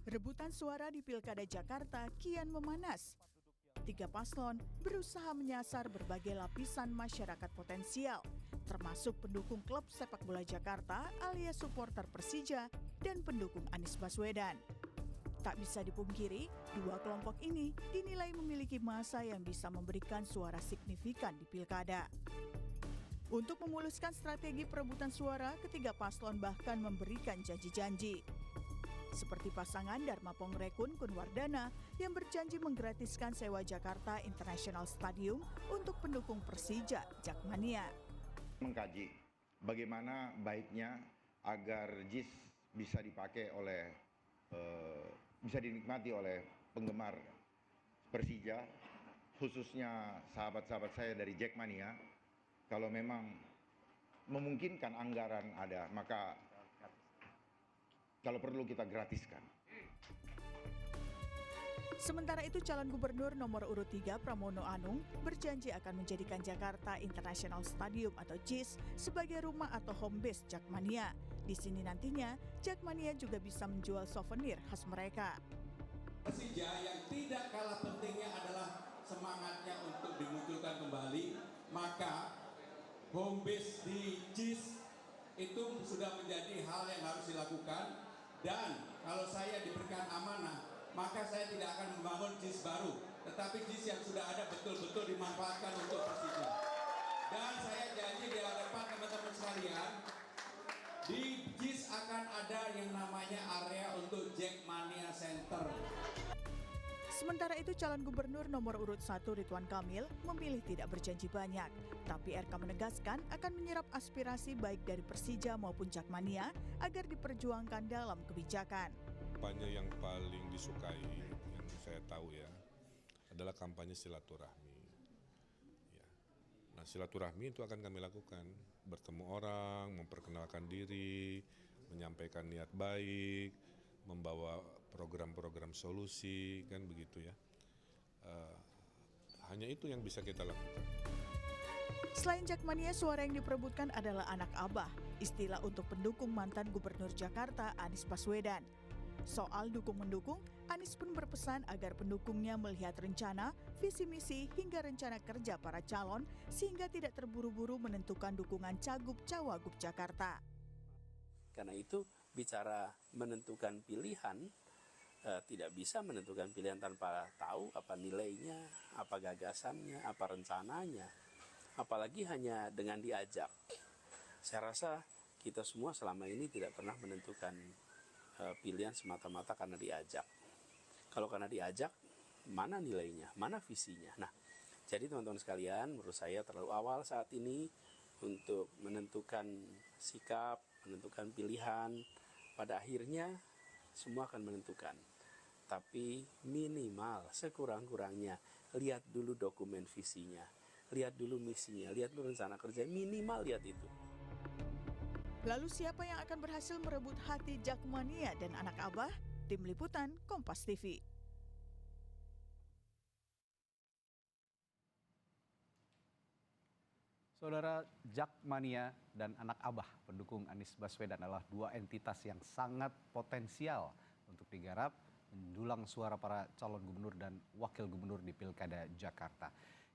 Rebutan suara di Pilkada Jakarta kian memanas. Tiga paslon berusaha menyasar berbagai lapisan masyarakat potensial, termasuk pendukung klub sepak bola Jakarta alias supporter Persija dan pendukung Anies Baswedan. Tak bisa dipungkiri, dua kelompok ini dinilai memiliki massa yang bisa memberikan suara signifikan di Pilkada. Untuk memuluskan strategi perebutan suara, ketiga paslon bahkan memberikan janji-janji. Seperti pasangan Dharma Pongrekun Kunwardana yang berjanji menggratiskan sewa Jakarta International Stadium untuk pendukung Persija Jakmania. Mengkaji bagaimana baiknya agar JIS bisa dipakai oleh bisa dinikmati oleh penggemar Persija, khususnya sahabat-sahabat saya dari Jakmania. Kalau memang memungkinkan anggaran ada, maka kalau perlu kita gratiskan. Sementara itu calon gubernur nomor urut 3 Pramono Anung berjanji akan menjadikan Jakarta International Stadium atau JIS sebagai rumah atau home base Jakmania. Di sini nantinya Jakmania juga bisa menjual souvenir khas mereka. Persija yang tidak kalah pentingnya adalah semangatnya untuk dimunculkan kembali, maka home base di JIS itu sudah menjadi hal yang harus dilakukan. Dan kalau saya diberikan amanah, maka saya tidak akan membangun JIS baru, tetapi JIS yang sudah ada betul-betul dimanfaatkan untuk Persija. Dan saya janji di hadapan teman-teman sekalian, di JIS akan ada yang namanya area untuk Jakmania Center. Sementara itu calon gubernur nomor urut 1 Ridwan Kamil memilih tidak berjanji banyak. Tapi RK menegaskan akan menyerap aspirasi baik dari Persija maupun Jakmania agar diperjuangkan dalam kebijakan. Kampanye yang paling disukai, yang saya tahu ya, adalah kampanye silaturahmi. Ya. Nah, silaturahmi itu akan kami lakukan, bertemu orang, memperkenalkan diri, menyampaikan niat baik, membawa program-program solusi, kan begitu ya. Hanya itu yang bisa kita lakukan. Selain Jakmania, suara yang diperebutkan adalah anak abah, istilah untuk pendukung mantan gubernur Jakarta Anies Baswedan. Soal dukung-mendukung, Anies pun berpesan agar pendukungnya melihat rencana, visi misi hingga rencana kerja para calon sehingga tidak terburu-buru menentukan dukungan cagup-cawagup Jakarta. Karena itu bicara menentukan pilihan, tidak bisa menentukan pilihan tanpa tahu apa nilainya, apa gagasannya, apa rencananya, apalagi hanya dengan diajak. Saya rasa kita semua selama ini tidak pernah menentukan pilihan semata-mata karena diajak. Kalau karena diajak, mana nilainya, mana visinya. Nah, jadi teman-teman sekalian, menurut saya terlalu awal saat ini untuk menentukan sikap, menentukan pilihan. Pada akhirnya semua akan menentukan. Tapi minimal sekurang-kurangnya lihat dulu dokumen visinya, lihat dulu misinya, lihat dulu rencana kerja, minimal lihat itu. Lalu siapa yang akan berhasil merebut hati Jakmania dan anak abah? Tim Liputan Kompas TV. Saudara, Jakmania dan anak abah pendukung Anies Baswedan adalah dua entitas yang sangat potensial untuk digarap mendulang suara para calon gubernur dan wakil gubernur di Pilkada Jakarta.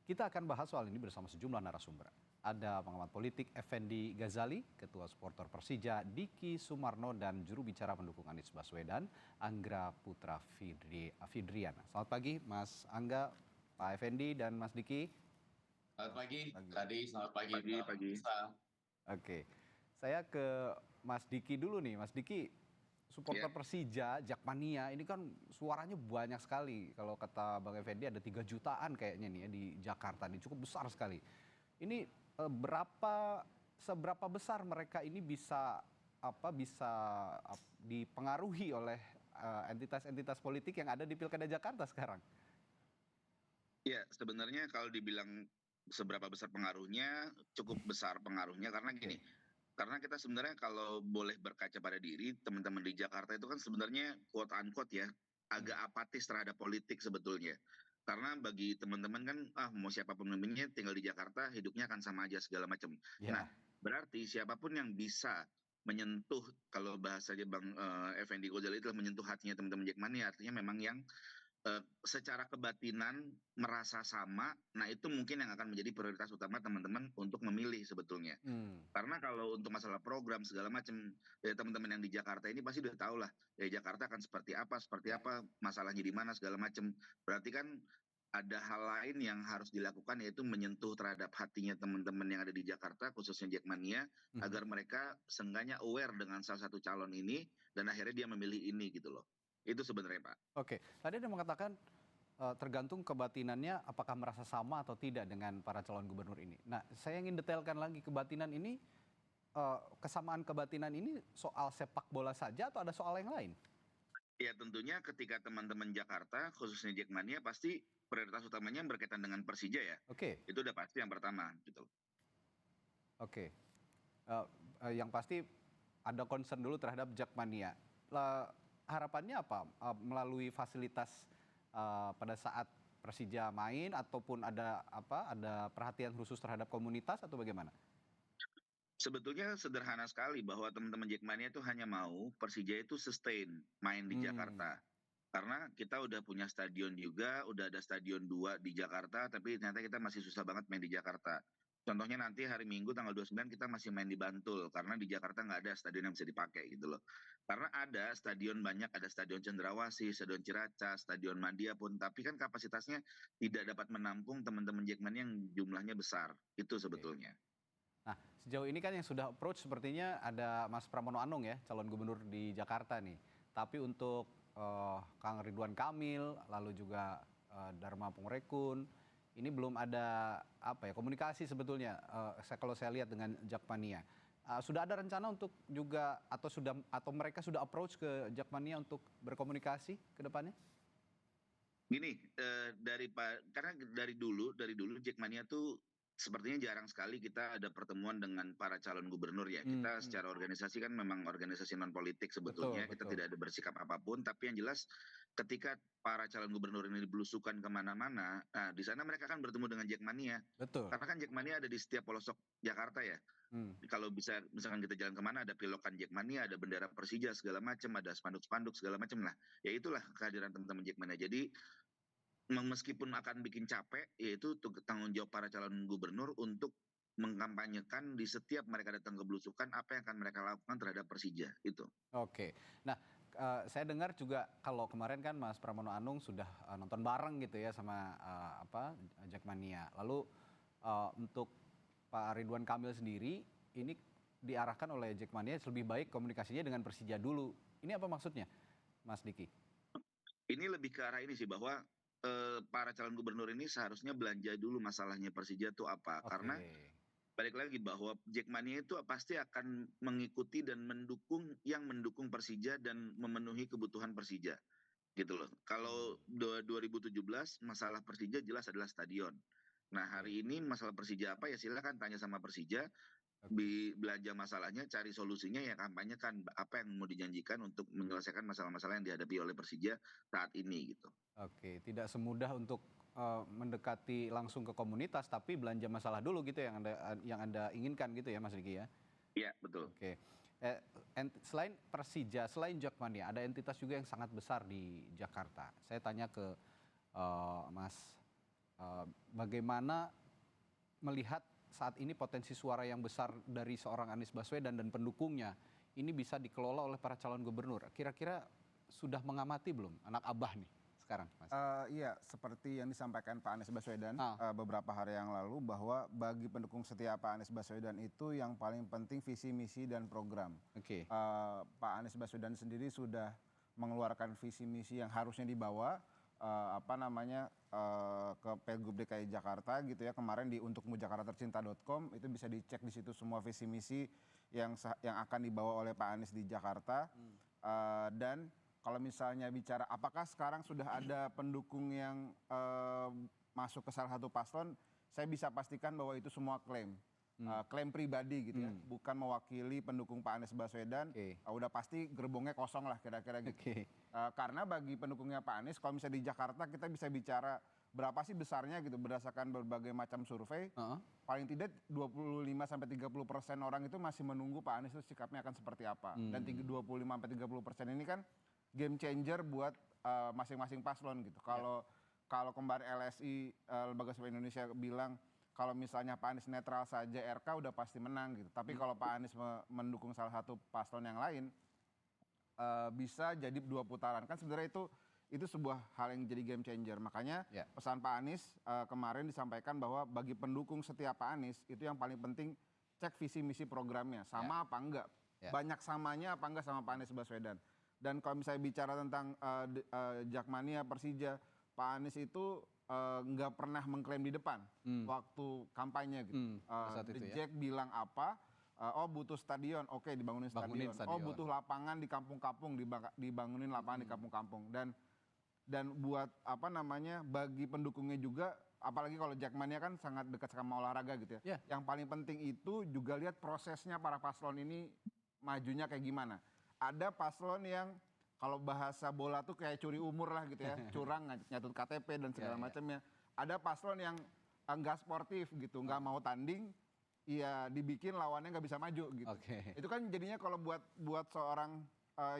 Kita akan bahas soal ini bersama sejumlah narasumber. Ada pengamat politik Effendi Ghazali, Ketua Supporter Persija Diki Sumarno, dan juru bicara pendukung Anies Baswedan Anggra Putra Fidriana. Selamat pagi Mas Angga, Pak Effendi, dan Mas Diki. Selamat pagi, tadi selamat pagi. Oke, saya ke Mas Diki dulu nih. Mas Diki, supporter Persija, Jakmania, ini kan suaranya banyak sekali. Kalau kata Bang Effendi ada 3 jutaan kayaknya nih ya di Jakarta, ini cukup besar sekali. Ini seberapa besar mereka ini bisa dipengaruhi oleh entitas-entitas politik yang ada di Pilkada Jakarta sekarang? Ya, sebenarnya kalau dibilang seberapa besar pengaruhnya, cukup besar pengaruhnya karena gini. Karena kita sebenarnya kalau boleh berkaca pada diri, teman-teman di Jakarta itu kan sebenarnya quote unquote ya, agak apatis terhadap politik sebetulnya. Karena bagi teman-teman kan, mau siapapun pemimpinnya tinggal di Jakarta, hidupnya akan sama aja segala macam. Nah, berarti siapapun yang bisa menyentuh, kalau bahasanya Bang Effendi Ghazali itu menyentuh hatinya teman-teman Jackmania, artinya memang yang secara kebatinan merasa sama, nah itu mungkin yang akan menjadi prioritas utama teman-teman untuk memilih sebetulnya. Karena kalau untuk masalah program segala macam, ya teman-teman yang di Jakarta ini pasti udah tahu lah, ya Jakarta akan seperti apa, masalahnya di mana segala macam. Berarti kan ada hal lain yang harus dilakukan, yaitu menyentuh terhadap hatinya teman-teman yang ada di Jakarta, khususnya Jackmania, agar mereka seenggaknya aware dengan salah satu calon ini, dan akhirnya dia memilih ini gitu loh. Itu sebenarnya Pak. Oke, tadi Anda mengatakan tergantung kebatinannya apakah merasa sama atau tidak dengan para calon gubernur ini. Nah, saya ingin detailkan lagi kebatinan ini, kesamaan kebatinan ini soal sepak bola saja atau ada soal yang lain? Ya tentunya ketika teman-teman Jakarta, khususnya Jackmania, pasti prioritas utamanya berkaitan dengan Persija ya. Oke. Itu udah pasti yang pertama gitu. Oke. Yang pasti ada concern dulu terhadap Jackmania. Harapannya apa? Melalui fasilitas pada saat Persija main ataupun ada perhatian khusus terhadap komunitas atau bagaimana? Sebetulnya sederhana sekali bahwa teman-teman Jackmania itu hanya mau Persija itu sustain main di Jakarta. Karena kita udah punya stadion juga, udah ada stadion 2 di Jakarta, tapi ternyata kita masih susah banget main di Jakarta. Contohnya nanti hari Minggu tanggal 29 kita masih main di Bantul, karena di Jakarta nggak ada stadion yang bisa dipakai gitu loh. Karena ada stadion banyak, ada stadion Cendrawasih, stadion Ciracas, stadion Madia pun, tapi kan kapasitasnya tidak dapat menampung teman-teman Jackmania yang jumlahnya besar, itu sebetulnya. Nah, sejauh ini kan yang sudah approach sepertinya ada Mas Pramono Anung ya, calon gubernur di Jakarta nih. Tapi untuk Kang Ridwan Kamil, lalu juga Dharma Pongrekun, ini belum ada komunikasi sebetulnya. Kalau saya lihat dengan Jackmania, sudah ada rencana untuk juga atau mereka sudah approach ke Jackmania untuk berkomunikasi ke depannya? Gini, karena dari dulu Jackmania tuh sepertinya jarang sekali kita ada pertemuan dengan para calon gubernur ya. Kita secara organisasi kan memang organisasi non politik sebetulnya. Kita tidak ada bersikap apapun. Tapi yang jelas ketika para calon gubernur ini belusukan kemana-mana, nah di sana mereka kan bertemu dengan Jackmania. Betul. Karena kan Jackmania ada di setiap pelosok Jakarta ya. Kalau bisa misalkan kita jalan kemana ada pilokan Jackmania, ada bendera Persija segala macam, ada spanduk-spanduk segala macam lah. Ya itulah kehadiran teman-teman Jackmania. Jadi meskipun akan bikin capek, yaitu tanggung jawab para calon gubernur untuk mengkampanyekan di setiap mereka datang ke belusukan apa yang akan mereka lakukan terhadap Persija itu. Oke. Nah, saya dengar juga kalau kemarin kan Mas Pramono Anung sudah nonton bareng gitu ya sama Jackmania. Lalu untuk Pak Ridwan Kamil sendiri ini diarahkan oleh Jackmania lebih baik komunikasinya dengan Persija dulu. Ini apa maksudnya, Mas Diki? Ini lebih ke arah ini sih bahwa para calon gubernur ini seharusnya belanja dulu masalahnya Persija itu apa. Karena balik lagi bahwa Jackmania itu pasti akan mengikuti dan mendukung Persija dan memenuhi kebutuhan Persija gitu loh. Kalau 2017 masalah Persija jelas adalah stadion. Nah hari ini masalah Persija apa ya silakan tanya sama Persija. Belanja masalahnya, cari solusinya, ya kampanyekan apa yang mau dijanjikan untuk menyelesaikan masalah-masalah yang dihadapi oleh Persija saat ini gitu. Oke, tidak semudah untuk mendekati langsung ke komunitas, tapi belanja masalah dulu gitu yang anda inginkan gitu ya Mas Diki ya? Iya betul. Oke, selain Persija, selain Jackmania, ada entitas juga yang sangat besar di Jakarta. Saya tanya ke Mas, bagaimana melihat saat ini potensi suara yang besar dari seorang Anies Baswedan dan pendukungnya ini bisa dikelola oleh para calon gubernur. Kira-kira sudah mengamati belum anak abah nih sekarang, Mas? Iya, seperti yang disampaikan Pak Anies Baswedan beberapa hari yang lalu bahwa bagi pendukung setia Pak Anies Baswedan itu yang paling penting visi misi dan program. Oke. Pak Anies Baswedan sendiri sudah mengeluarkan visi misi yang harusnya dibawa ke Pilgub DKI Jakarta gitu ya, kemarin di untukmujakartatercinta.com itu bisa dicek di situ semua visi misi yang akan dibawa oleh Pak Anies di Jakarta. Dan kalau misalnya bicara apakah sekarang sudah ada pendukung yang masuk ke salah satu paslon, saya bisa pastikan bahwa itu semua klaim. Klaim pribadi gitu ya, bukan mewakili pendukung Pak Anies Baswedan. Udah pasti gerbongnya kosong lah kira-kira gitu. Karena bagi pendukungnya Pak Anies, kalau misalnya di Jakarta kita bisa bicara berapa sih besarnya gitu berdasarkan berbagai macam survei. Paling tidak 25-30% orang itu masih menunggu Pak Anies itu sikapnya akan seperti apa. Dan 25-30% ini kan game changer buat masing-masing paslon gitu. Kalau kemarin LSI, Lembaga Survei Indonesia bilang kalau misalnya Pak Anies netral saja RK udah pasti menang gitu. Tapi kalau Pak Anies mendukung salah satu paslon yang lain, bisa jadi 2 putaran. Kan sebenarnya itu sebuah hal yang jadi game changer. Makanya pesan Pak Anies kemarin disampaikan bahwa bagi pendukung setia Pak Anies itu yang paling penting cek visi misi programnya sama apa enggak. Banyak samanya apa enggak sama Pak Anies Baswedan. Dan kalau misalnya bicara tentang Jakmania Persija, Pak Anies itu nggak pernah mengklaim di depan waktu kampanye gitu. Jack bilang apa? Oh butuh stadion, oke dibangunin stadion. Oh butuh lapangan di kampung-kampung, dibangunin lapangan di kampung-kampung. Dan buat apa namanya bagi pendukungnya juga, apalagi kalau Jakmania kan sangat dekat sama olahraga gitu ya. Yang paling penting itu juga lihat prosesnya para paslon ini majunya kayak gimana. Ada paslon yang kalau bahasa bola tuh kayak curi umur lah gitu ya, curang, nyatut KTP dan segala macamnya. Ada paslon yang enggak sportif gitu, nggak mau tanding, ya dibikin lawannya nggak bisa maju gitu. Itu kan jadinya kalau buat seorang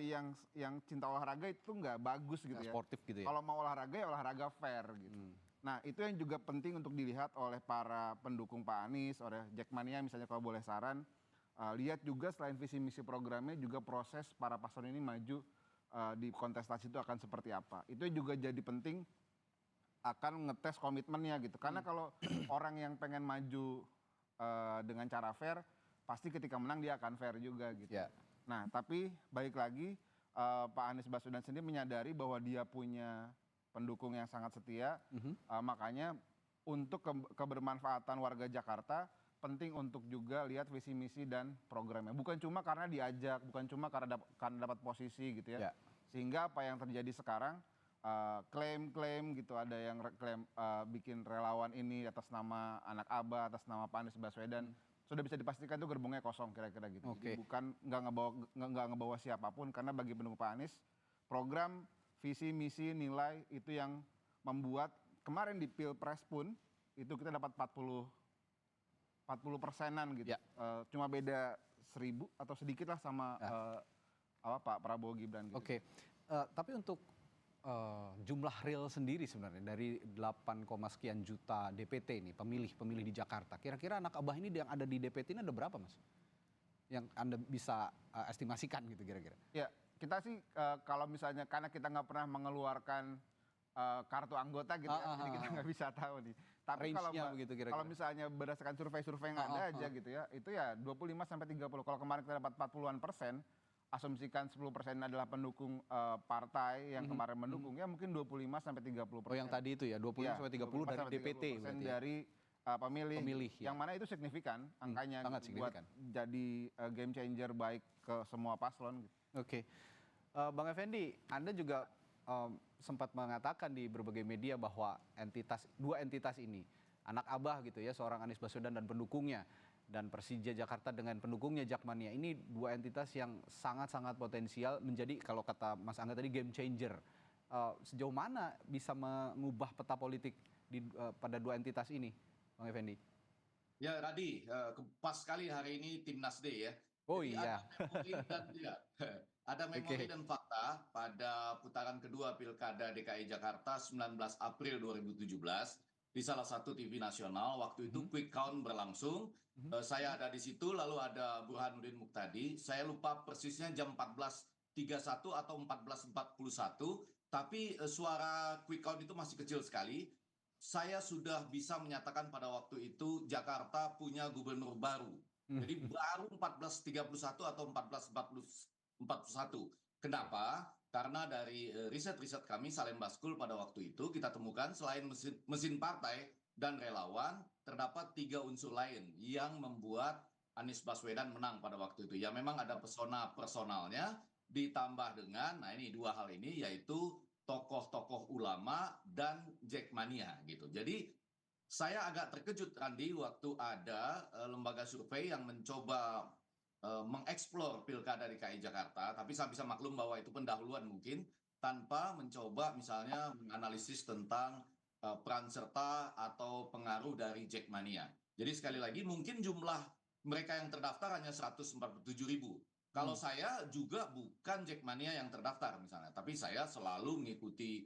yang cinta olahraga itu nggak bagus gitu ya. Sportif gitu ya. Kalau mau olahraga ya olahraga fair gitu. Nah itu yang juga penting untuk dilihat oleh para pendukung Pak Anies, oleh Jakmania misalnya kalau boleh saran. Lihat juga selain visi misi programnya juga proses para paslon ini maju di kontestasi itu akan seperti apa. Itu juga jadi penting akan ngetes komitmennya gitu. Karena kalau orang yang pengen maju dengan cara fair, pasti ketika menang dia akan fair juga gitu. Nah tapi balik lagi Pak Anies Baswedan sendiri menyadari bahwa dia punya pendukung yang sangat setia. Makanya untuk kebermanfaatan warga Jakarta, penting untuk juga lihat visi misi dan programnya. Bukan cuma karena diajak, bukan cuma karena dapat posisi gitu ya. Sehingga apa yang terjadi sekarang klaim-klaim gitu, ada yang klaim bikin relawan ini atas nama anak Abah, atas nama Pak Anies Baswedan, sudah bisa dipastikan itu gerbongnya kosong kira-kira gitu. Jadi bukan nggak ngebawa siapapun, karena bagi pendukung Pak Anies program, visi, misi, nilai itu yang membuat kemarin di Pilpres pun itu kita dapat 40%-an gitu. Cuma beda 1.000 atau sedikit lah sama Pak Prabowo Gibran gitu. Tapi untuk jumlah real sendiri sebenarnya dari 8, sekian juta DPT ini, pemilih di Jakarta. Kira-kira anak Abah ini yang ada di DPT ini ada berapa Mas? Yang Anda bisa estimasikan gitu kira-kira? Ya, kita sih kalau misalnya karena kita nggak pernah mengeluarkan kartu anggota gitu ya, jadi kita nggak bisa tahu nih. Tapi kalau misalnya berdasarkan survei-survei yang ada aja gitu ya, itu ya 25-30. Kalau kemarin kita dapat 40-an%, asumsikan 10% adalah pendukung partai yang kemarin mendukung, ya mungkin 25-30%. Oh yang tadi itu ya, 25-30 dari DPT berarti. Dari pemilih. Yang mana itu signifikan angkanya buat jadi game changer baik ke semua paslon. Bang Effendi, Anda juga sempat mengatakan di berbagai media bahwa dua entitas ini, anak Abah gitu ya, seorang Anies Baswedan dan pendukungnya, dan Persija Jakarta dengan pendukungnya Jakmania, ini dua entitas yang sangat-sangat potensial menjadi, kalau kata Mas Angga tadi, game changer. Sejauh mana bisa mengubah peta politik pada dua entitas ini, Bang Effendi? Ya Radi, pas sekali hari ini Timnas Day ya. Ada memori dan fakta pada putaran kedua Pilkada DKI Jakarta 19 April 2017 di salah satu TV nasional. Waktu itu quick count berlangsung. Saya ada di situ, lalu ada Burhanuddin Muqtadi. Saya lupa persisnya jam 14.31 atau 14.41, tapi suara quick count itu masih kecil sekali. Saya sudah bisa menyatakan pada waktu itu Jakarta punya gubernur baru. Jadi baru 14.31 atau 14.41. Kenapa? Karena dari riset-riset kami Salem Baskul pada waktu itu kita temukan selain mesin partai dan relawan, terdapat 3 unsur lain yang membuat Anies Baswedan menang pada waktu itu. Ya memang ada pesona personalnya ditambah dengan, nah ini 2 hal ini, yaitu tokoh-tokoh ulama dan Jakmania gitu. Jadi saya agak terkejut Andi waktu ada lembaga survei yang mencoba mengeksplor Pilkada DKI Jakarta, tapi saya bisa maklum bahwa itu pendahuluan mungkin, tanpa mencoba misalnya menganalisis tentang peran serta atau pengaruh dari Jackmania. Jadi sekali lagi mungkin jumlah mereka yang terdaftar hanya 147.000. Kalau saya juga bukan Jackmania yang terdaftar misalnya, tapi saya selalu mengikuti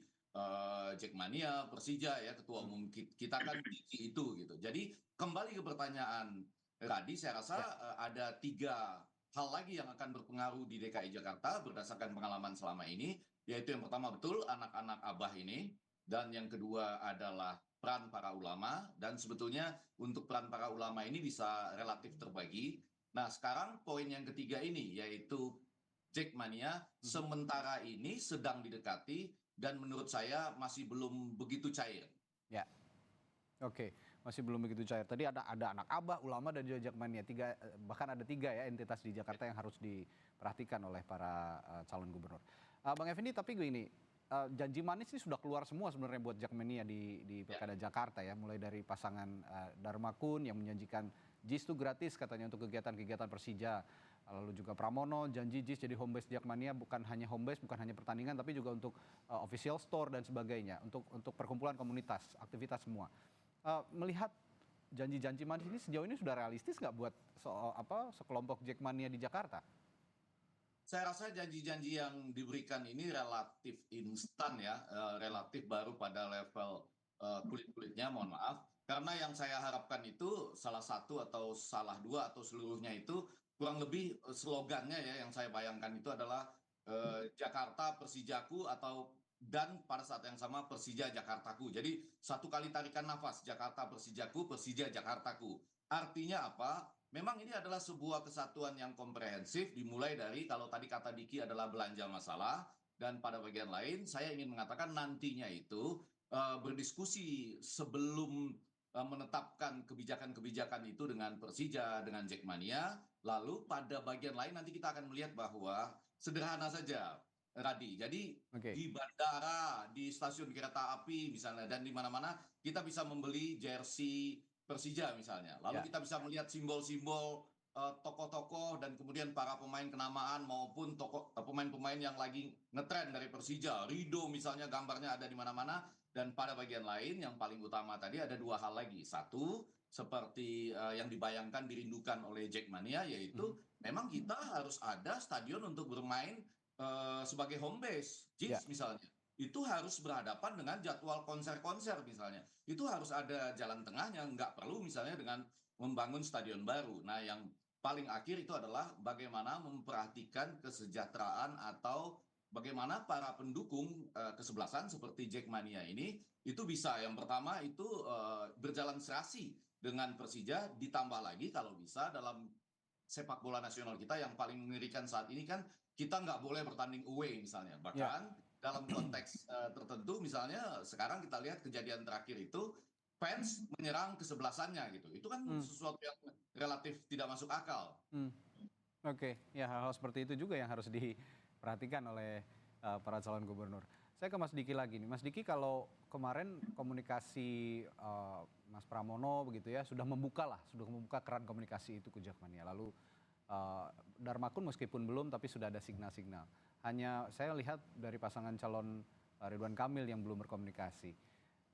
Jackmania, Persija ya, ketua umum kita kan itu gitu. Jadi kembali ke pertanyaan Radi, saya rasa ada 3 hal lagi yang akan berpengaruh di DKI Jakarta berdasarkan pengalaman selama ini, yaitu yang pertama betul anak-anak abah ini, dan yang kedua adalah peran para ulama, dan sebetulnya untuk peran para ulama ini bisa relatif terbagi. Nah sekarang poin yang ketiga ini, yaitu Jackmania sementara ini sedang didekati dan menurut saya masih belum begitu cair. Ya, oke, masih belum begitu cair. Tadi ada anak abah, ulama dan juga Jackmania. Bahkan ada 3 ya entitas di Jakarta yang harus diperhatikan oleh para calon gubernur. Bang Effendi, tapi gini, janji manis ini sudah keluar semua sebenarnya buat Jackmania di Pilkada Jakarta ya. Mulai dari pasangan Dharma Kun yang menjanjikan JIS itu gratis katanya untuk kegiatan-kegiatan Persija. Lalu juga Pramono janji JIS jadi home base Jackmania, bukan hanya home base, bukan hanya pertandingan, tapi juga untuk official store dan sebagainya, untuk perkumpulan komunitas, aktivitas semua. Melihat janji-janji manis ini sejauh ini sudah realistis nggak buat sekelompok Jackmania di Jakarta? Saya rasa janji-janji yang diberikan ini relatif instan ya, relatif baru pada level kulit-kulitnya, mohon maaf. Karena yang saya harapkan itu salah satu atau salah 2 atau seluruhnya itu kurang lebih slogannya ya yang saya bayangkan itu adalah Jakarta Persijaku dan pada saat yang sama Persija Jakartaku. Jadi satu kali tarikan nafas, Jakarta Persijaku, Persija Jakartaku. Artinya apa? Memang ini adalah sebuah kesatuan yang komprehensif, dimulai dari kalau tadi kata Diki adalah belanja masalah, dan pada bagian lain saya ingin mengatakan nantinya itu berdiskusi sebelum menetapkan kebijakan-kebijakan itu dengan Persija, dengan Jackmania, lalu pada bagian lain nanti kita akan melihat bahwa sederhana saja, Radi. Jadi di bandara, di stasiun kereta api misalnya, dan di mana-mana kita bisa membeli jersey Persija misalnya. Lalu kita bisa melihat simbol-simbol tokoh-tokoh dan kemudian para pemain kenamaan maupun pemain-pemain yang lagi ngetren dari Persija. Rido misalnya gambarnya ada di mana-mana. Dan pada bagian lain yang paling utama tadi ada 2 hal lagi. Satu, seperti yang dibayangkan dirindukan oleh Jackmania, yaitu memang kita harus ada stadion untuk bermain sebagai home base, JIS misalnya. Itu harus berhadapan dengan jadwal konser-konser misalnya. Itu harus ada jalan tengah yang nggak perlu misalnya dengan membangun stadion baru. Nah yang paling akhir itu adalah bagaimana memperhatikan kesejahteraan atau bagaimana para pendukung kesebelasan seperti Jackmania ini itu bisa yang pertama itu berjalan serasi dengan Persija, ditambah lagi kalau bisa dalam sepak bola nasional kita yang paling mengerikan saat ini kan kita nggak boleh bertanding away misalnya. Bahkan dalam konteks tertentu misalnya sekarang kita lihat kejadian terakhir itu fans menyerang kesebelasannya gitu. Itu kan sesuatu yang relatif tidak masuk akal. Oke, ya hal-hal seperti itu juga yang harus diperhatikan oleh para calon gubernur. Saya ke Mas Diki lagi nih. Mas Diki, kalau kemarin komunikasi Mas Pramono begitu ya sudah membuka keran komunikasi itu ke Jackmania. Lalu Dharma Kun meskipun belum tapi sudah ada signal-signal. Hanya saya lihat dari pasangan calon Ridwan Kamil yang belum berkomunikasi.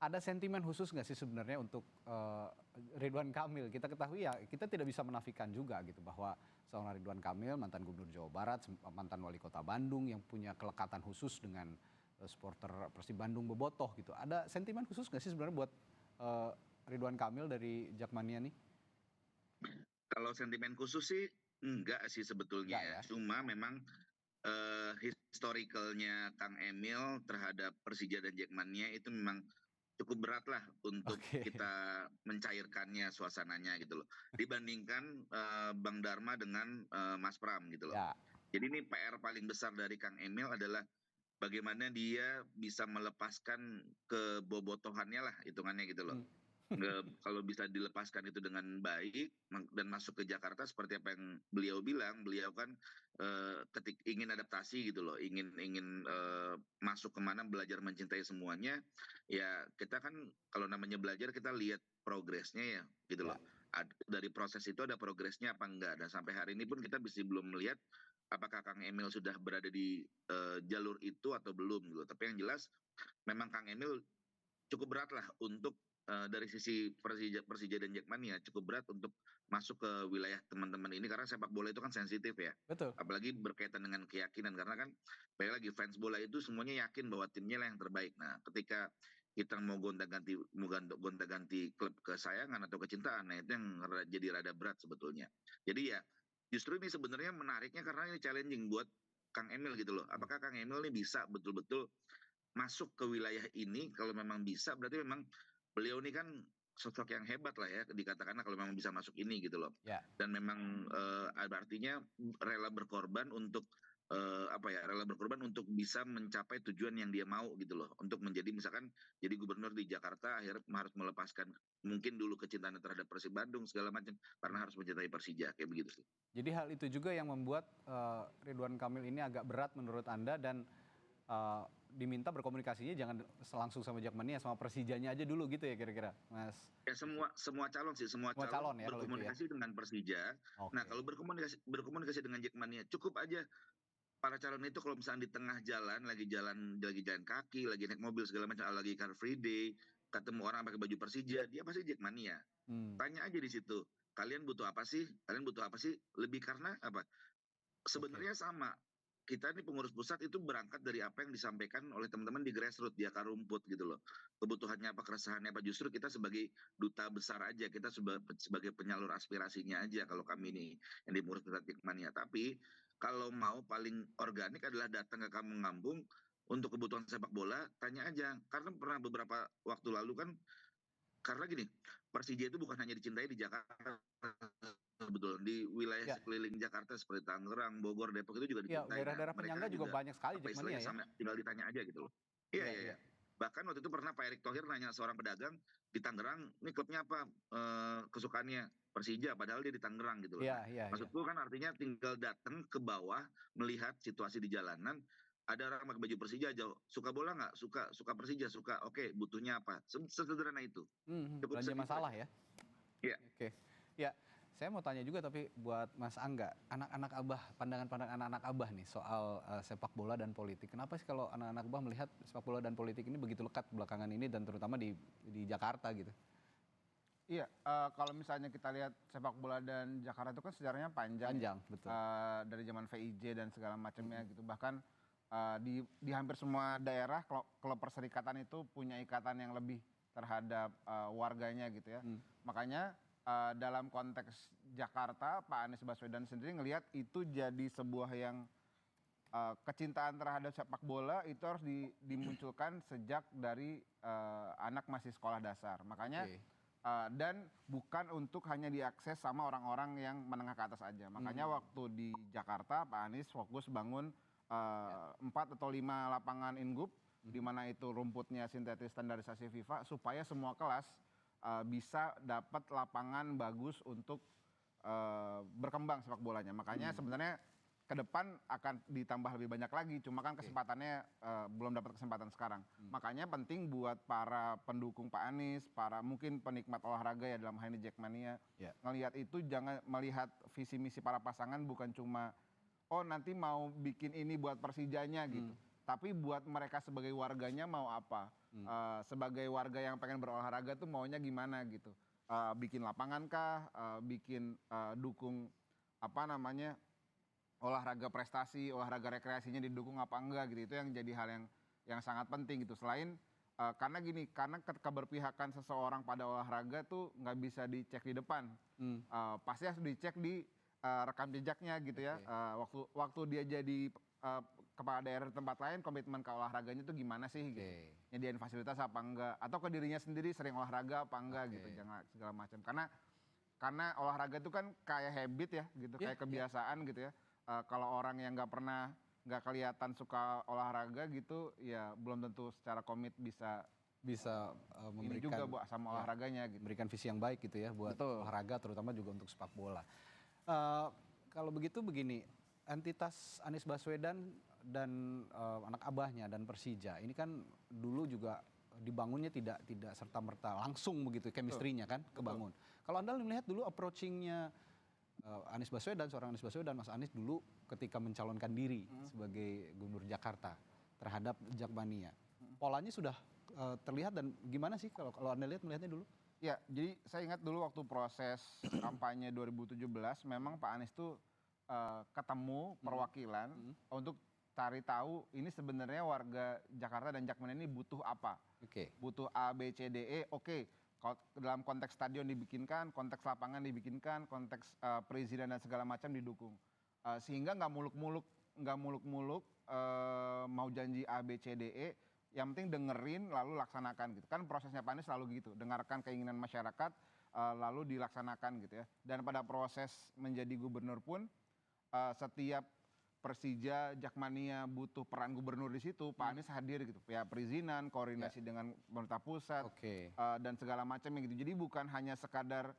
Ada sentimen khusus nggak sih sebenarnya untuk Ridwan Kamil? Kita ketahui ya, kita tidak bisa menafikan juga gitu bahwa seorang Ridwan Kamil, mantan Gubernur Jawa Barat, mantan Wali Kota Bandung yang punya kelekatan khusus dengan supporter Persib Bandung Bobotoh gitu. Ada sentimen khusus nggak sih sebenarnya buat Ridwan Kamil dari Jackmania nih? Kalau sentimen khusus sih enggak sih sebetulnya. Enggak, ya? Cuma memang historicalnya Kang Emil terhadap Persija dan Jackmania itu memang cukup berat lah untuk kita mencairkannya suasananya gitu loh. Dibandingkan Bang Dharma dengan Mas Pram gitu loh. Jadi ini PR paling besar dari Kang Emil adalah bagaimana dia bisa melepaskan kebobotohannya lah hitungannya gitu loh. Kalau bisa dilepaskan itu dengan baik dan masuk ke Jakarta seperti apa yang beliau bilang, beliau kan ingin adaptasi gitu loh, ingin masuk kemana, belajar mencintai semuanya. Ya kita kan kalau namanya belajar kita lihat progresnya ya gitu loh. Dari proses itu ada progresnya apa enggak, dan sampai hari ini pun kita masih belum melihat apakah Kang Emil sudah berada di jalur itu atau belum gitu. Tapi yang jelas memang Kang Emil cukup berat lah untuk dari sisi Persija dan Jackmania cukup berat untuk masuk ke wilayah teman-teman ini karena sepak bola itu kan sensitif ya. Betul. Apalagi berkaitan dengan keyakinan karena kan balik lagi fans bola itu semuanya yakin bahwa timnya lah yang terbaik. Nah, ketika kita mau gonta-ganti klub kesayangan atau kecintaan, nah itu yang jadi rada berat sebetulnya. Jadi ya justru ini sebenarnya menariknya karena ini challenging buat Kang Emil gitu loh. Apakah Kang Emil ini bisa betul-betul masuk ke wilayah ini? Kalau memang bisa berarti memang beliau ini kan sosok yang hebat lah ya dikatakanlah kalau memang bisa masuk ini gitu loh. Ya. Dan memang artinya rela berkorban untuk rela berkorban untuk bisa mencapai tujuan yang dia mau gitu loh. Untuk menjadi misalkan jadi gubernur di Jakarta akhirnya harus melepaskan mungkin dulu kecintaannya terhadap Persib Bandung segala macam karena harus mencintai Persija kayak begitu sih. Jadi hal itu juga yang membuat Ridwan Kamil ini agak berat menurut Anda dan diminta berkomunikasinya jangan langsung sama Jackmania, sama Persijanya aja dulu gitu ya kira-kira, Mas? Ya semua calon sih, semua calon ya, berkomunikasi dengan Persija. Okay. Nah kalau berkomunikasi dengan Jackmania cukup aja para calon itu kalau misalnya di tengah jalan lagi jalan kaki, lagi naik mobil segala macam, lagi Car Free Day, ketemu orang pakai baju Persija, dia pasti Jackmania. Tanya aja di situ, kalian butuh apa sih? Lebih karena apa? Sebenarnya sama. Kita ini pengurus pusat itu berangkat dari apa yang disampaikan oleh teman-teman di grassroots, di akar rumput gitu loh. Kebutuhannya apa, keresahannya apa, justru kita sebagai duta besar aja, kita sebagai penyalur aspirasinya aja kalau kami ini yang di pengurus pusat Jackmania. Tapi kalau mau paling organik adalah datang ke kampung untuk kebutuhan sepak bola, tanya aja. Karena pernah beberapa waktu lalu kan, karena gini, Persija itu bukan hanya dicintai di Jakarta, betul di wilayah sekeliling Jakarta seperti Tangerang, Bogor, Depok itu juga dicintai. Daerah-daerah penyangga juga banyak sekali Jackmania ya. Tinggal ditanya aja gitu loh. Iya. Bahkan waktu itu pernah Pak Erick Thohir nanya seorang pedagang di Tangerang, ini klubnya apa kesukaannya Persija, padahal dia di Tangerang gitu loh. Maksudku kan artinya tinggal datang ke bawah melihat situasi di jalanan. Ada orang pakai baju Persija aja, suka bola nggak? Suka Persija, suka. Oke, butuhnya apa? Sederhana itu. Cukup belanja masalah ya. Iya. Oke. Ya, saya mau tanya juga tapi buat Mas Angga, anak-anak Abah, pandangan anak-anak Abah nih soal sepak bola dan politik. Kenapa sih kalau anak-anak Abah melihat sepak bola dan politik ini begitu lekat belakangan ini dan terutama di Jakarta gitu? Iya, kalau misalnya kita lihat sepak bola dan Jakarta itu kan sejarahnya panjang. Panjang, betul. Dari zaman VIJ dan segala macamnya gitu. Bahkan di hampir semua daerah klub perserikatan itu punya ikatan yang lebih terhadap warganya gitu ya. Makanya dalam konteks Jakarta, Pak Anies Baswedan sendiri ngelihat itu jadi sebuah yang kecintaan terhadap sepak bola itu harus dimunculkan sejak dari anak masih sekolah dasar. Makanya dan bukan untuk hanya diakses sama orang-orang yang menengah ke atas aja. Makanya waktu di Jakarta Pak Anies fokus bangun 4 atau 5 lapangan inggup di mana itu rumputnya sintetis standarisasi FIFA supaya semua kelas bisa dapat lapangan bagus untuk berkembang sepak bolanya. Makanya sebenarnya ke depan akan ditambah lebih banyak lagi, cuma kan kesempatannya belum dapat kesempatan sekarang. Makanya penting buat para pendukung Pak Anies, para mungkin penikmat olahraga ya dalam hal ini Jackmania, ngelihat itu jangan melihat visi misi para pasangan bukan cuma nanti mau bikin ini buat Persijanya gitu. Tapi buat mereka sebagai warganya mau apa? Sebagai warga yang pengen berolahraga tuh maunya gimana gitu. Bikin lapangan kah? Bikin dukung olahraga prestasi, olahraga rekreasinya didukung apa enggak gitu. Itu yang jadi hal yang sangat penting gitu. Selain karena keberpihakan seseorang pada olahraga tuh nggak bisa dicek di depan. Pasti harus dicek di rekam jejaknya gitu ya. Waktu dia jadi kepala daerah di tempat lain, komitmen ke olahraganya itu gimana sih gitu. Nyediain fasilitas apa enggak, atau ke dirinya sendiri sering olahraga apa enggak gitu, jangan segala macam. Karena olahraga itu kan kayak habit ya gitu, kayak kebiasaan gitu ya. Kalau orang yang nggak kelihatan suka olahraga gitu ya belum tentu secara komit bisa memberikan juga buat sama olahraganya gitu. Memberikan visi yang baik gitu ya buat olahraga terutama juga untuk sepak bola. Kalau begitu begini, entitas Anies Baswedan dan anak abahnya dan Persija ini kan dulu juga dibangunnya tidak serta-merta langsung begitu chemistry-nya kan kebangun. Kalau Anda melihat dulu approaching-nya Anies Baswedan, seorang Anies Baswedan, Mas Anies dulu ketika mencalonkan diri sebagai gubernur Jakarta terhadap Jackmania, polanya sudah terlihat dan gimana sih kalau Anda lihat melihatnya dulu? Ya, jadi saya ingat dulu waktu proses kampanye 2017 memang Pak Anies tuh ketemu perwakilan untuk cari tahu ini sebenarnya warga Jakarta dan Jakmania ini butuh apa. Oke. Butuh A, B, C, D, E, oke. Kalau dalam konteks stadion dibikinkan, konteks lapangan dibikinkan, konteks perizinan dan segala macam didukung. Sehingga nggak muluk-muluk mau janji A, B, C, D, E, yang penting dengerin lalu laksanakan gitu. Kan prosesnya Pak Anies selalu gitu, dengarkan keinginan masyarakat lalu dilaksanakan gitu ya. Dan pada proses menjadi gubernur pun setiap Persija, Jakmania butuh peran gubernur di situ, Pak Anies hadir gitu. Ya perizinan, koordinasi dengan pemerintah pusat dan segala macam gitu. Jadi bukan hanya sekadar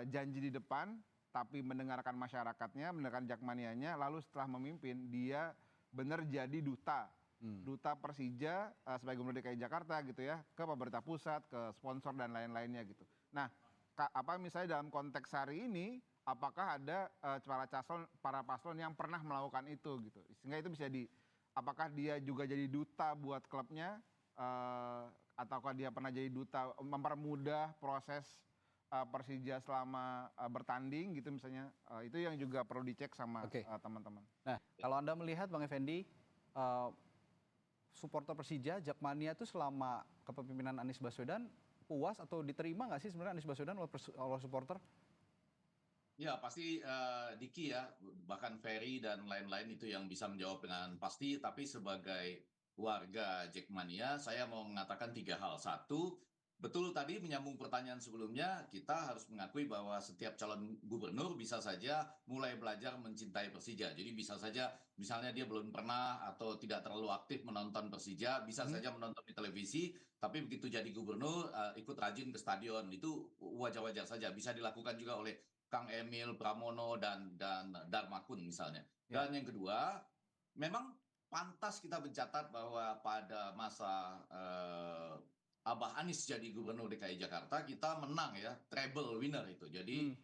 janji di depan, tapi mendengarkan masyarakatnya, mendengarkan Jakmanianya, lalu setelah memimpin dia benar jadi duta Persija sebagai gubernur DKI Jakarta gitu ya, ke pemerintah pusat, ke sponsor dan lain-lainnya gitu. Nah, misalnya dalam konteks hari ini, apakah ada para paslon yang pernah melakukan itu gitu, sehingga itu bisa apakah dia juga jadi duta buat klubnya, ataukah dia pernah jadi duta mempermudah proses Persija selama bertanding gitu misalnya, itu yang juga perlu dicek sama teman-teman. Nah, kalau Anda melihat Bang Effendi, supporter Persija, Jakmania itu selama kepemimpinan Anies Baswedan puas atau diterima nggak sih sebenarnya Anies Baswedan oleh supporter? Ya pasti Diki ya, bahkan Ferry dan lain-lain itu yang bisa menjawab dengan pasti. Tapi sebagai warga Jakmania, saya mau mengatakan 3 hal. Satu, betul tadi menyambung pertanyaan sebelumnya, kita harus mengakui bahwa setiap calon gubernur bisa saja mulai belajar mencintai Persija. Jadi bisa saja misalnya dia belum pernah atau tidak terlalu aktif menonton Persija, bisa saja menonton di televisi, tapi begitu jadi gubernur ikut rajin ke stadion. Itu wajar-wajar saja, bisa dilakukan juga oleh Kang Emil, Pramono, dan Darmakun misalnya. Dan yang kedua, memang pantas kita mencatat bahwa pada masa Abah Anies jadi gubernur DKI Jakarta, kita menang ya, treble winner itu. Jadi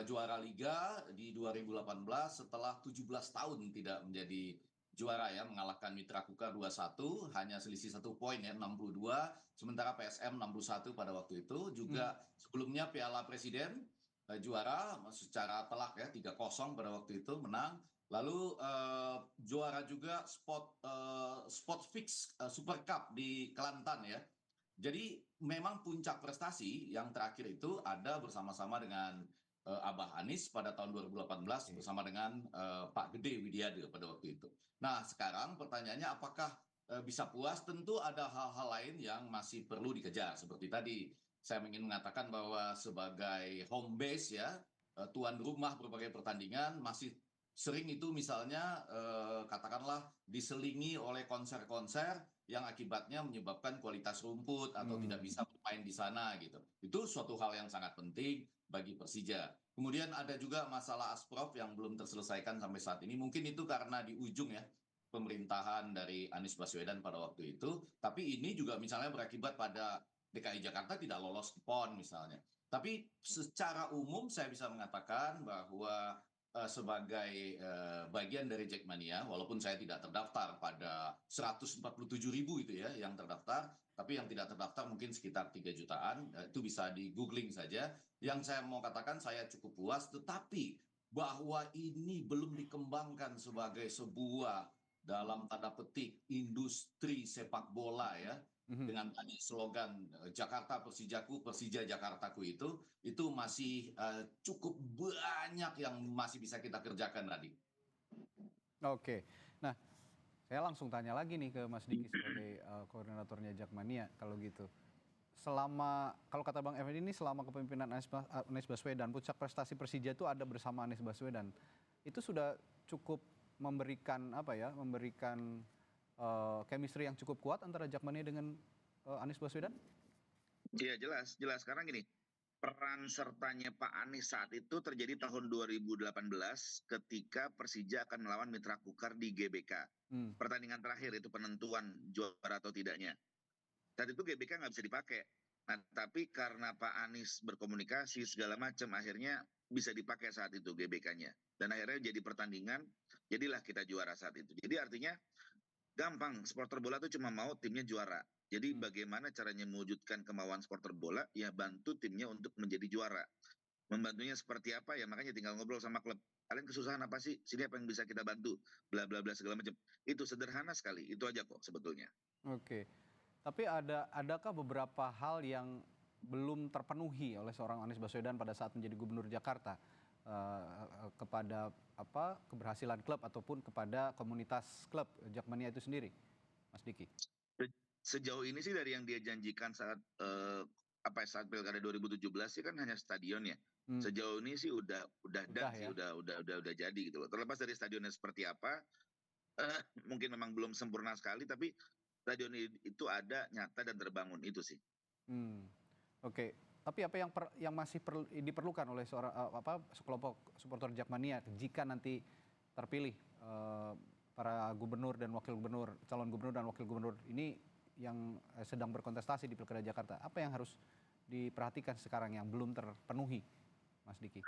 juara Liga di 2018 setelah 17 tahun tidak menjadi juara ya, mengalahkan Mitra Kukar 2-1, hanya selisih 1 poin ya, 62, sementara PSM 61 pada waktu itu. Juga sebelumnya Piala Presiden juara secara telak ya, 3-0 pada waktu itu menang. Lalu juara juga spot fix Super Cup di Kelantan ya. Jadi memang puncak prestasi yang terakhir itu ada bersama-sama dengan Abah Anies pada tahun 2018 bersama dengan Pak Gede Widiade pada waktu itu. Nah sekarang pertanyaannya apakah bisa puas? Tentu ada hal-hal lain yang masih perlu dikejar. Seperti tadi saya ingin mengatakan bahwa sebagai home base ya, tuan rumah berbagai pertandingan masih sering itu misalnya katakanlah diselingi oleh konser-konser yang akibatnya menyebabkan kualitas rumput atau tidak bisa bermain di sana gitu. Itu suatu hal yang sangat penting bagi Persija. Kemudian ada juga masalah Asprof yang belum terselesaikan sampai saat ini. Mungkin itu karena di ujung ya pemerintahan dari Anies Baswedan pada waktu itu. Tapi ini juga misalnya berakibat pada DKI Jakarta tidak lolos ke PON misalnya. Tapi secara umum saya bisa mengatakan bahwa sebagai bagian dari Jakmania, walaupun saya tidak terdaftar pada 147.000 itu ya yang terdaftar, tapi yang tidak terdaftar mungkin sekitar 3 jutaan, itu bisa di googling saja. Yang saya mau katakan saya cukup puas, tetapi bahwa ini belum dikembangkan sebagai sebuah dalam tanda petik industri sepak bola ya, dengan tadi slogan Jakarta Persijaku, Persija Jakartaku itu masih cukup banyak yang masih bisa kita kerjakan tadi. Oke, nah saya langsung tanya lagi nih ke Mas Diki sebagai koordinatornya Jakmania kalau gitu. Kalau kata Bang Effendi ini selama kepemimpinan Anies Baswedan, puncak prestasi Persija itu ada bersama Anies Baswedan. Itu sudah cukup memberikan chemistry yang cukup kuat antara Jakmania dengan Anies Baswedan? Iya jelas. Karena gini, peran sertanya Pak Anies saat itu terjadi tahun 2018 ketika Persija akan melawan Mitra Kukar di GBK. Pertandingan terakhir itu penentuan juara atau tidaknya. Saat itu GBK nggak bisa dipakai. Nah, tapi karena Pak Anies berkomunikasi segala macam, akhirnya bisa dipakai saat itu GBK-nya. Dan akhirnya jadi pertandingan, jadilah kita juara saat itu. Jadi artinya gampang, supporter bola tuh cuma mau timnya juara. Jadi bagaimana caranya mewujudkan kemauan supporter bola, ya bantu timnya untuk menjadi juara. Membantunya seperti apa ya, makanya tinggal ngobrol sama klub. Kalian kesusahan apa sih? Sini apa yang bisa kita bantu? Bla bla bla segala macam. Itu sederhana sekali, itu aja kok sebetulnya. Oke. Tapi adakah beberapa hal yang belum terpenuhi oleh seorang Anies Baswedan pada saat menjadi Gubernur Jakarta kepada keberhasilan klub ataupun kepada komunitas klub Jakmania itu sendiri, Mas Diki? Sejauh ini sih dari yang dia janjikan saat saat Pilkada 2017 sih kan hanya stadion ya. Sejauh ini sih udah dan sih ya? udah jadi gitu loh. Terlepas dari stadionnya seperti apa, mungkin memang belum sempurna sekali, tapi stadion itu ada, nyata dan terbangun itu sih. Oke. Tapi apa yang masih diperlukan oleh sekelompok supporter Jakmania jika nanti terpilih para gubernur dan wakil gubernur, calon gubernur dan wakil gubernur ini yang sedang berkontestasi di Pilkada Jakarta, apa yang harus diperhatikan sekarang yang belum terpenuhi, Mas Diki?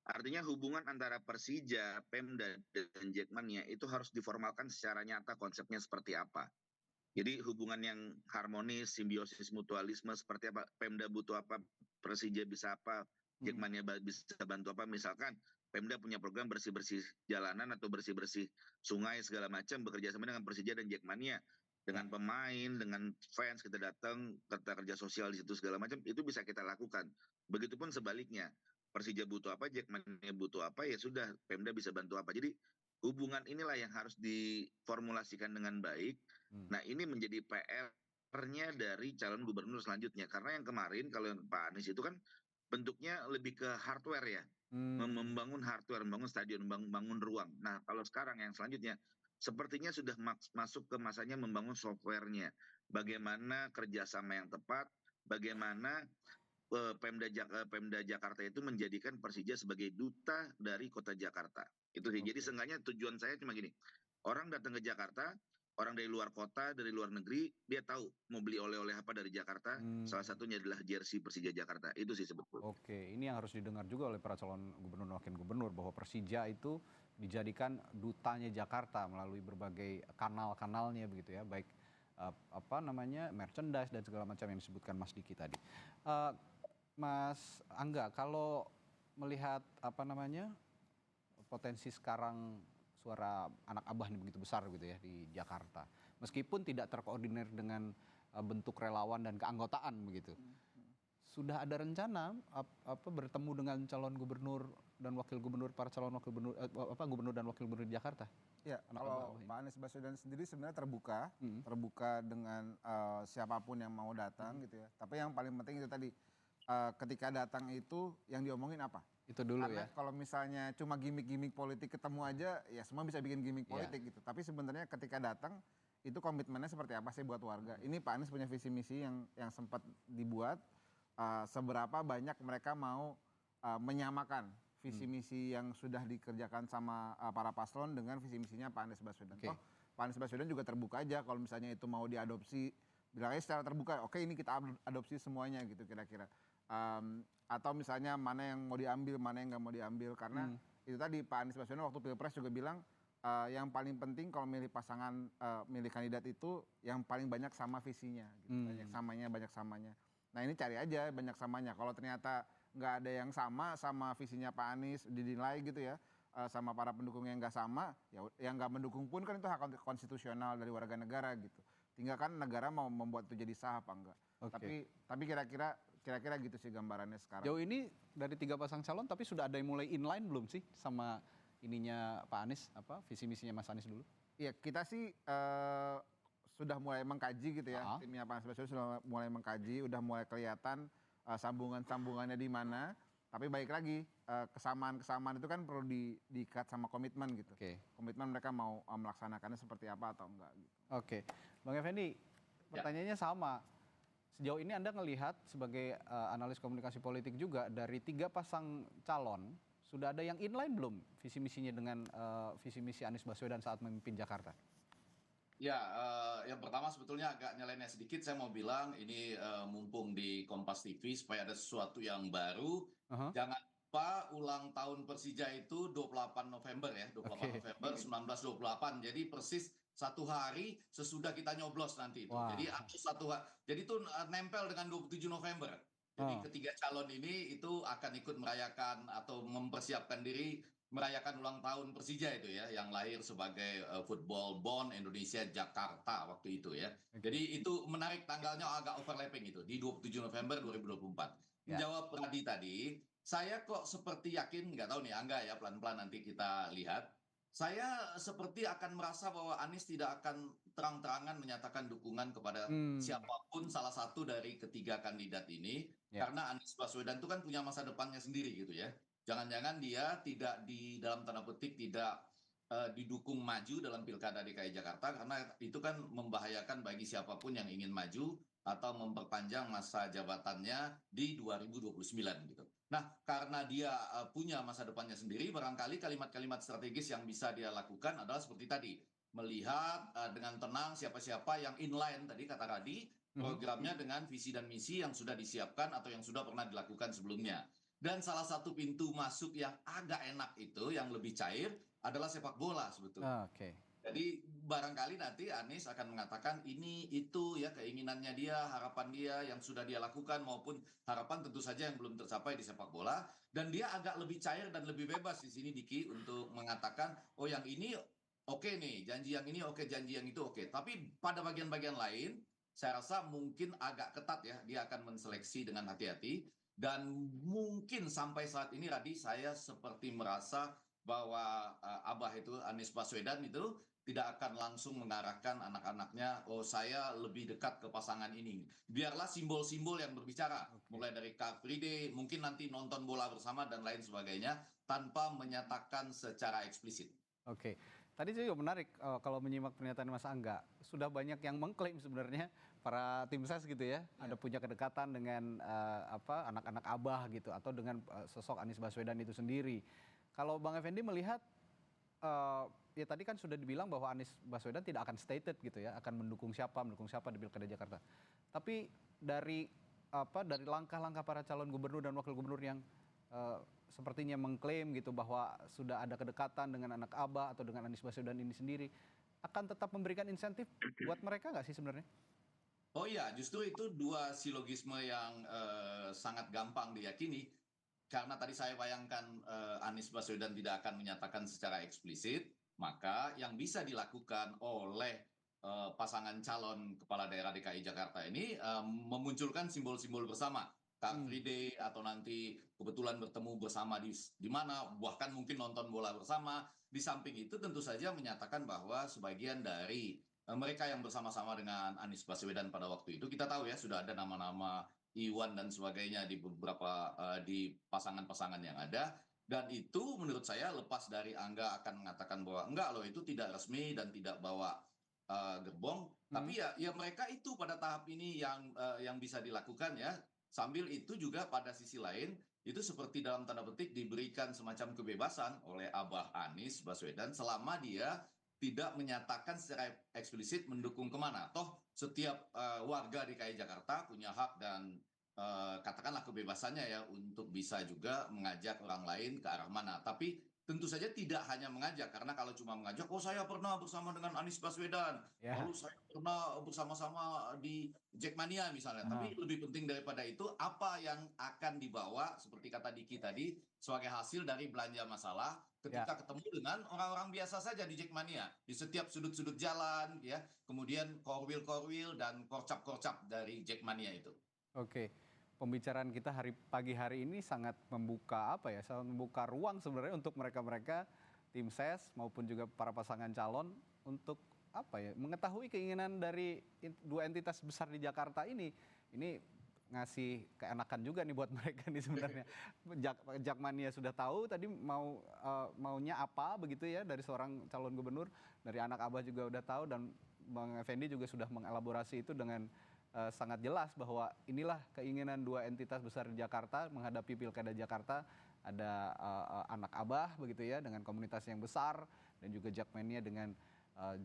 Artinya hubungan antara Persija, Pemda, dan Jakmania itu harus diformalkan secara nyata konsepnya seperti apa. Jadi hubungan yang harmonis, simbiosis mutualisme seperti apa, Pemda butuh apa, Persija bisa apa, Jakmania bisa bantu apa. Misalkan Pemda punya program bersih-bersih jalanan atau bersih-bersih sungai segala macam, bekerja sama dengan Persija dan Jakmania. Dengan pemain, dengan fans kita datang, kerja sosial di situ segala macam, itu bisa kita lakukan. Begitupun sebaliknya, Persija butuh apa, Jakmania butuh apa, ya sudah, Pemda bisa bantu apa. Jadi hubungan inilah yang harus diformulasikan dengan baik. Nah, ini menjadi PR-nya dari calon gubernur selanjutnya. Karena yang kemarin, kalau yang Pak Anies itu kan bentuknya lebih ke hardware ya. Membangun hardware, membangun stadion, membangun ruang. Nah, kalau sekarang yang selanjutnya, sepertinya sudah masuk ke masanya membangun softwarenya. Bagaimana kerjasama yang tepat, bagaimana Pemda Jakarta itu menjadikan Persija sebagai duta dari kota Jakarta. Itu sih. Jadi seenggaknya tujuan saya cuma gini, orang datang ke Jakarta, orang dari luar kota, dari luar negeri, dia tahu mau beli oleh-oleh apa dari Jakarta. Salah satunya adalah jersey Persija Jakarta. Itu sih sebetulnya. Oke, ini yang harus didengar juga oleh para calon gubernur dan wakil gubernur bahwa Persija itu dijadikan dutanya Jakarta melalui berbagai kanal-kanalnya begitu ya, baik merchandise dan segala macam yang disebutkan Mas Diki tadi. Mas Angga, kalau melihat potensi sekarang suara anak abah ini begitu besar gitu ya di Jakarta, meskipun tidak terkoordinir dengan bentuk relawan dan keanggotaan begitu. Sudah ada rencana bertemu dengan calon gubernur dan wakil gubernur, para calon wakil gubernur gubernur dan wakil gubernur di Jakarta? Ya, kalau Pak Anies Baswedan sendiri sebenarnya terbuka dengan siapapun yang mau datang gitu ya. Tapi yang paling penting itu tadi, ketika datang itu yang diomongin apa? Itu dulu. Karena kalau misalnya cuma gimmick-gimmick politik ketemu aja, ya semua bisa bikin gimmick politik gitu. Tapi sebenarnya ketika datang itu komitmennya seperti apa sih buat warga? Ini Pak Anies punya visi misi yang sempat dibuat. Seberapa banyak mereka mau menyamakan visi misi yang sudah dikerjakan sama para paslon dengan visi misinya Pak Anies Baswedan. Pak Anies Baswedan juga terbuka aja kalau misalnya itu mau diadopsi, bilangnya secara terbuka, oke ini kita adopsi semuanya gitu kira-kira. Atau misalnya mana yang mau diambil, mana yang nggak mau diambil, karena itu tadi Pak Anies Baswedan waktu Pilpres juga bilang yang paling penting kalau milih pasangan, milih kandidat itu yang paling banyak sama visinya, gitu. Banyak samanya. Nah ini cari aja banyak samanya. Kalau ternyata nggak ada yang sama visinya Pak Anies, dinilai gitu ya, sama para pendukung yang nggak sama, ya yang nggak mendukung pun kan itu hak konstitusional dari warga negara gitu. Tinggal kan negara mau membuat itu jadi sah apa enggak. Tapi kira-kira gitu sih gambarannya sekarang. Jauh ini dari 3 pasang calon, tapi sudah ada yang mulai inline belum sih sama ininya Pak Anies, visi misinya Mas Anies dulu? Iya, kita sih sudah mulai mengkaji gitu ya. Timnya Pak Anies Baswedan sudah mulai mengkaji, udah mulai kelihatan sambungannya di mana. Tapi baik lagi, kesamaan itu kan perlu diikat sama komitmen gitu. Komitmen mereka mau melaksanakannya seperti apa atau enggak gitu. Oke, Bang Effendi, pertanyaannya sama. Sejauh ini Anda melihat sebagai analis komunikasi politik juga, dari 3 pasang calon, sudah ada yang inline belum visi misinya dengan visi misi Anies Baswedan saat memimpin Jakarta? Ya, yang pertama sebetulnya agak nyeleneh sedikit, saya mau bilang ini mumpung di Kompas TV supaya ada sesuatu yang baru. Jangan lupa ulang tahun Persija itu 28 November ya, 28 November 1928. Jadi persis 1 hari sesudah kita nyoblos nanti itu. Wah. Jadi jadi itu nempel dengan 27 November. Jadi ketiga calon ini itu akan ikut merayakan atau mempersiapkan diri merayakan ulang tahun Persija itu ya, yang lahir sebagai football born Indonesia Jakarta waktu itu ya. Jadi itu menarik, tanggalnya agak overlapping itu di 27 November 2024. Menjawab Radi tadi, saya kok seperti yakin, nggak tahu nih Angga ya, pelan-pelan nanti kita lihat. Saya seperti akan merasa bahwa Anies tidak akan terang-terangan menyatakan dukungan kepada siapapun salah satu dari ketiga kandidat ini, karena Anies Baswedan itu kan punya masa depannya sendiri gitu ya. Jangan-jangan dia tidak dalam tanda petik tidak didukung maju dalam Pilkada DKI Jakarta, karena itu kan membahayakan bagi siapapun yang ingin maju atau memperpanjang masa jabatannya di 2029 gitu. Nah, karena dia punya masa depannya sendiri, barangkali kalimat-kalimat strategis yang bisa dia lakukan adalah seperti tadi, melihat dengan tenang siapa-siapa yang inline tadi kata Radi, programnya dengan visi dan misi yang sudah disiapkan atau yang sudah pernah dilakukan sebelumnya. Dan salah satu pintu masuk yang agak enak itu, yang lebih cair, adalah sepak bola sebetulnya. Jadi barangkali nanti Anies akan mengatakan ini itu ya keinginannya dia, harapan dia yang sudah dia lakukan maupun harapan tentu saja yang belum tercapai di sepak bola, dan dia agak lebih cair dan lebih bebas di sini Diki untuk mengatakan oh yang ini oke nih, janji yang ini oke, janji yang itu oke. Tapi pada bagian-bagian lain saya rasa mungkin agak ketat ya, dia akan menseleksi dengan hati-hati, dan mungkin sampai saat ini Radi saya seperti merasa bahwa Abah itu Anies Baswedan itu tidak akan langsung mengarahkan anak-anaknya, oh saya lebih dekat ke pasangan ini. Biarlah simbol-simbol yang berbicara, mulai dari Car Free Day, mungkin nanti nonton bola bersama dan lain sebagainya, tanpa menyatakan secara eksplisit. Oke, tadi juga menarik kalau menyimak pernyataan Mas Angga, sudah banyak yang mengklaim sebenarnya para tim ses gitu ya, ada punya kedekatan dengan anak-anak Abah gitu, atau dengan sosok Anies Baswedan itu sendiri. Kalau Bang Effendi melihat, ya tadi kan sudah dibilang bahwa Anies Baswedan tidak akan stated gitu ya, akan mendukung siapa di Pilkada Jakarta. Tapi dari langkah-langkah para calon gubernur dan wakil gubernur yang sepertinya mengklaim gitu bahwa sudah ada kedekatan dengan anak Abah atau dengan Anies Baswedan ini sendiri, akan tetap memberikan insentif buat mereka nggak sih sebenarnya? Oh iya, justru itu dua silogisme yang sangat gampang diyakini. Karena tadi saya bayangkan Anies Baswedan tidak akan menyatakan secara eksplisit, maka yang bisa dilakukan oleh pasangan calon kepala daerah DKI Jakarta ini memunculkan simbol-simbol bersama. Car Free Day atau nanti kebetulan bertemu bersama di mana, bahkan mungkin nonton bola bersama. Di samping itu tentu saja menyatakan bahwa sebagian dari mereka yang bersama-sama dengan Anies Baswedan pada waktu itu, kita tahu ya sudah ada nama-nama Iwan dan sebagainya di beberapa di pasangan-pasangan yang ada, dan itu menurut saya lepas dari Angga akan mengatakan bahwa enggak loh itu tidak resmi dan tidak bawa gerbong, tapi ya mereka itu pada tahap ini yang bisa dilakukan ya. Sambil itu juga pada sisi lain itu seperti dalam tanda petik diberikan semacam kebebasan oleh Abah Anies Baswedan selama dia tidak menyatakan secara eksplisit mendukung kemana. Toh setiap warga DKI Jakarta punya hak dan katakanlah kebebasannya ya untuk bisa juga mengajak orang lain ke arah mana. Tapi tentu saja tidak hanya mengajak, karena kalau cuma mengajak, oh saya pernah bersama dengan Anies Baswedan, lalu saya pernah bersama-sama di Jackmania misalnya. Tapi lebih penting daripada itu, apa yang akan dibawa, seperti kata Diki tadi, sebagai hasil dari belanja masalah ketika ketemu dengan orang-orang biasa saja di Jackmania, di setiap sudut-sudut jalan, ya, kemudian korwil-korwil dan korcap-korcap dari Jackmania itu. Oke. Pembicaraan kita pagi hari ini sangat membuka sangat membuka ruang sebenarnya untuk mereka-mereka tim ses maupun juga para pasangan calon untuk mengetahui keinginan dari dua entitas besar di Jakarta ini. Ini ngasih keenakan juga nih buat mereka nih sebenarnya. Jakmania sudah tahu tadi maunya apa begitu ya dari seorang calon gubernur, dari anak Abah juga udah tahu, dan Bang Effendi juga sudah mengelaborasi itu dengan sangat jelas bahwa inilah keinginan dua entitas besar di Jakarta menghadapi Pilkada Jakarta. Ada anak Abah begitu ya dengan komunitas yang besar, dan juga Jakmania dengan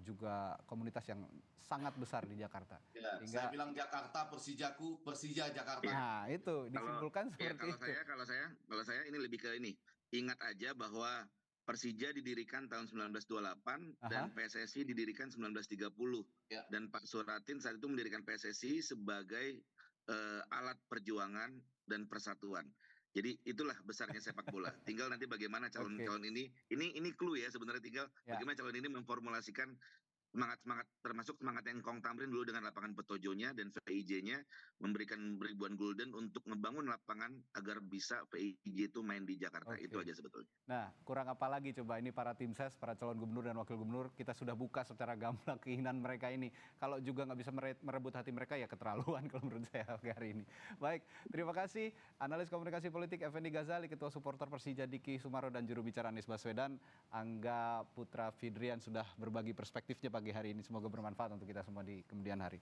juga komunitas yang sangat besar di Jakarta. Ya, saya bilang Jakarta Persijaku, Persija Jakarta. Nah itu disimpulkan seperti itu. Kalau saya ini lebih ke ini. Ingat aja bahwa Persija didirikan tahun 1928 dan PSSI didirikan 1930. Ya. Dan Pak Suratin saat itu mendirikan PSSI sebagai alat perjuangan dan persatuan. Jadi itulah besarnya sepak bola. Tinggal nanti bagaimana calon-calon ini clue ya sebenarnya, tinggal bagaimana calon ini memformulasikan semangat termasuk semangat yang Kong Tamrin dulu dengan lapangan Petojonya dan VIJ-nya memberikan ribuan gulden untuk membangun lapangan agar bisa VIJ itu main di Jakarta. Itu aja sebetulnya. Nah, kurang apa lagi coba ini para tim ses, para calon gubernur dan wakil gubernur, kita sudah buka secara gamblang keinginan mereka ini. Kalau juga nggak bisa merebut hati mereka ya keterlaluan kalau menurut saya hari ini. Baik, terima kasih analis komunikasi politik Effendi Ghazali, Ketua Supporter Persija Diki Sumaro dan juru bicara Anies Baswedan, Angga Putra Fidrian sudah berbagi perspektifnya pagi hari ini. Semoga bermanfaat untuk kita semua di kemudian hari.